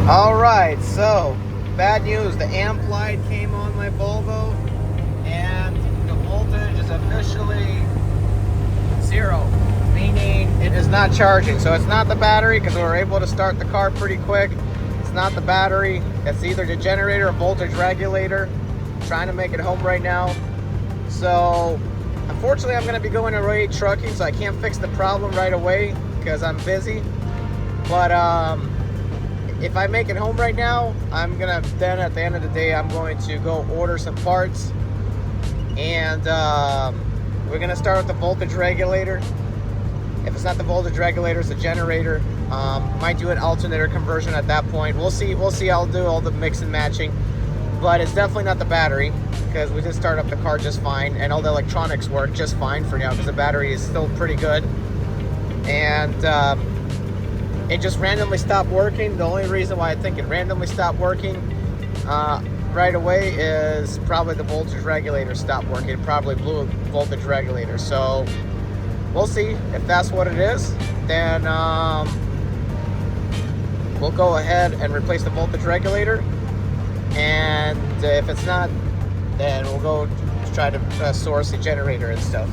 All right, so bad news. The amp light came on my Volvo and the voltage is officially 0, meaning it is not charging. So it's not the battery, because we were able to start the car pretty quick. It's not the battery. It's either the generator or voltage regulator. I'm trying to make it home right now. So unfortunately, I'm going to be going to road trucking, so I can't fix the problem right away because I'm busy. But if I make it home right now, I'm gonna then at the end of the day, I'm going to go order some parts, and we're gonna start with the voltage regulator. If it's not the voltage regulator, it's the generator. Might do an alternator conversion at that point. We'll see. I'll do all the mix and matching, but it's definitely not the battery, because we did start up the car just fine, and all the electronics work just fine for now because the battery is still pretty good. And it just randomly stopped working. The only reason why I think it randomly stopped working right away is probably the voltage regulator stopped working. It probably blew a voltage regulator. So we'll see if that's what it is. Then we'll go ahead and replace the voltage regulator. And if it's not, then we'll go try to source the generator and stuff.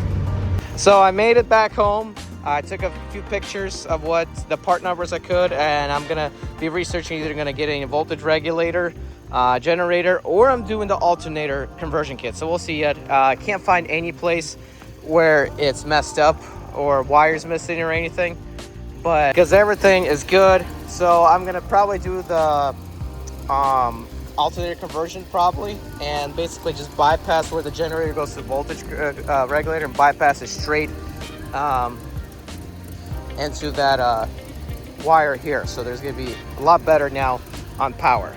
So I made it back home. I took a few pictures of what the part numbers I could, and I'm gonna be researching either gonna get a voltage regulator, generator, or I'm doing the alternator conversion kit. So we'll see yet. I can't find any place where it's messed up or wires missing or anything, but because everything is good, so I'm gonna probably do the alternator conversion probably, and basically just bypass where the generator goes to the voltage regulator and bypass it straight into that wire here. So there's gonna be a lot better now on power.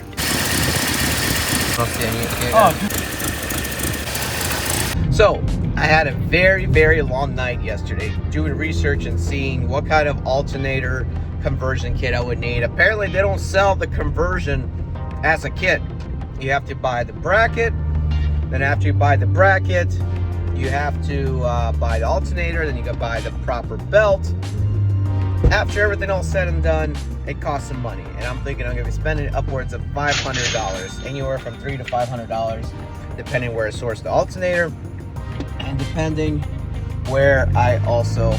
So I had a very long night yesterday doing research and seeing what kind of alternator conversion kit I would need. Apparently they don't sell the conversion as a kit. You have to buy the bracket, then after you buy the bracket, you have to buy the alternator, then you gotta buy the proper belt. After everything all said and done, it costs some money, and I'm thinking I'm gonna be spending upwards of $500, anywhere from $300 to $500, depending where I source the alternator, and depending where I also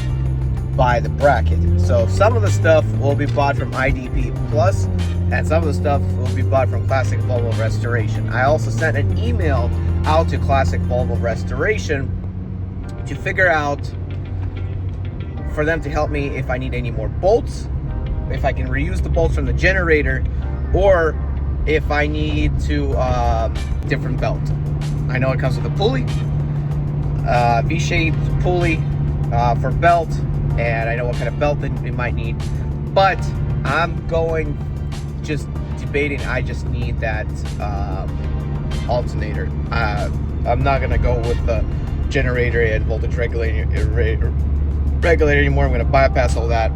buy the bracket. So some of the stuff will be bought from IDP Plus, and some of the stuff will be bought from Classic Volvo Restoration. I also sent an email out to Classic Volvo Restoration to figure out, for them to help me if I need any more bolts, if I can reuse the bolts from the generator, or if I need to different belt. I know it comes with a pulley, V-shaped pulley for belt, and I know what kind of belt it might need, but I'm going just debating. I just need that alternator. I'm not gonna go with the generator and voltage regulator anymore. I'm going to bypass all that,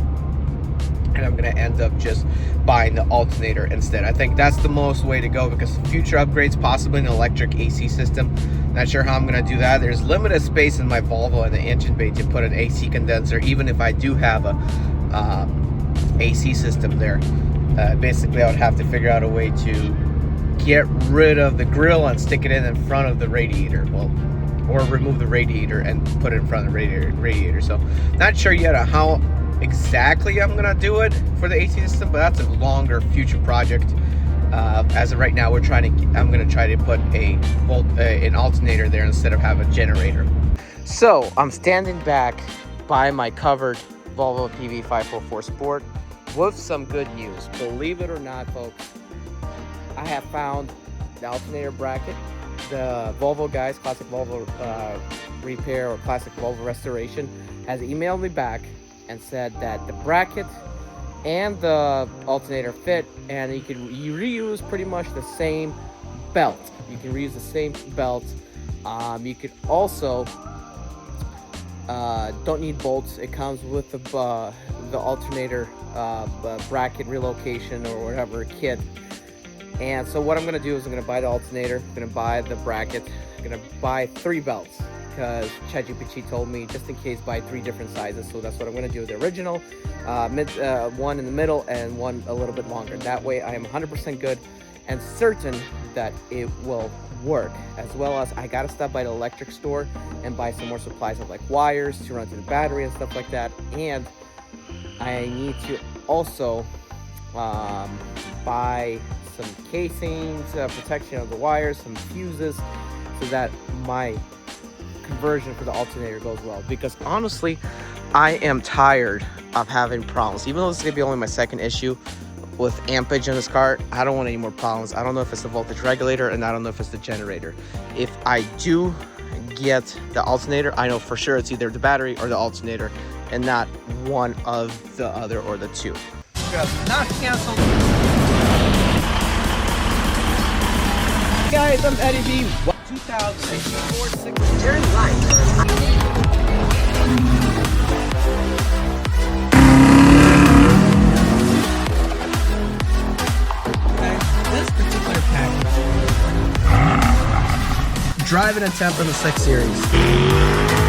and I'm going to end up just buying the alternator instead. I think that's the most way to go, because future upgrades, possibly an electric AC system. Not sure how I'm going to do that. There's limited space in my Volvo in the engine bay to put an AC condenser, even if I do have a AC system there. Basically, I would have to figure out a way to get rid of the grill and stick it in front of the radiator. Well, or remove the radiator and put it in front of the radiator. So not sure yet on how exactly I'm gonna do it for the AC system, but that's a longer future project. As of right now, I'm gonna try to put an alternator there instead of have a generator. So I'm standing back by my covered Volvo PV544 Sport with some good news. Believe it or not, folks, I have found the alternator bracket. The Volvo guys, Classic Volvo Repair or Classic Volvo Restoration, has emailed me back and said that the bracket and the alternator fit, and you reuse pretty much the same belt. You can reuse the same belt. You could also don't need bolts. It comes with the alternator bracket relocation or whatever kit. And so what I'm going to do is I'm going to buy the alternator, I'm going to buy the bracket, I'm going to buy 3 belts. because ChatGPT told me just in case buy 3 different sizes. So that's what I'm going to do, the original, one in the middle, and one a little bit longer. That way I am 100% good and certain that it will work. As well as I gotta stop by the electric store and buy some more supplies of like wires to run to the battery and stuff like that. And I need to also buy some casings, protection of the wires, some fuses, so that my conversion for the alternator goes well. Because honestly, I am tired of having problems. Even though this is gonna be only my second issue with ampage in this car, I don't want any more problems. I don't know if it's the voltage regulator, and I don't know if it's the generator. If I do get the alternator, I know for sure it's either the battery or the alternator, and not one of the other or the two. Not canceled. Guys, I'm Eddie B. 2064 turn right. Driving a temp in the 6 Series.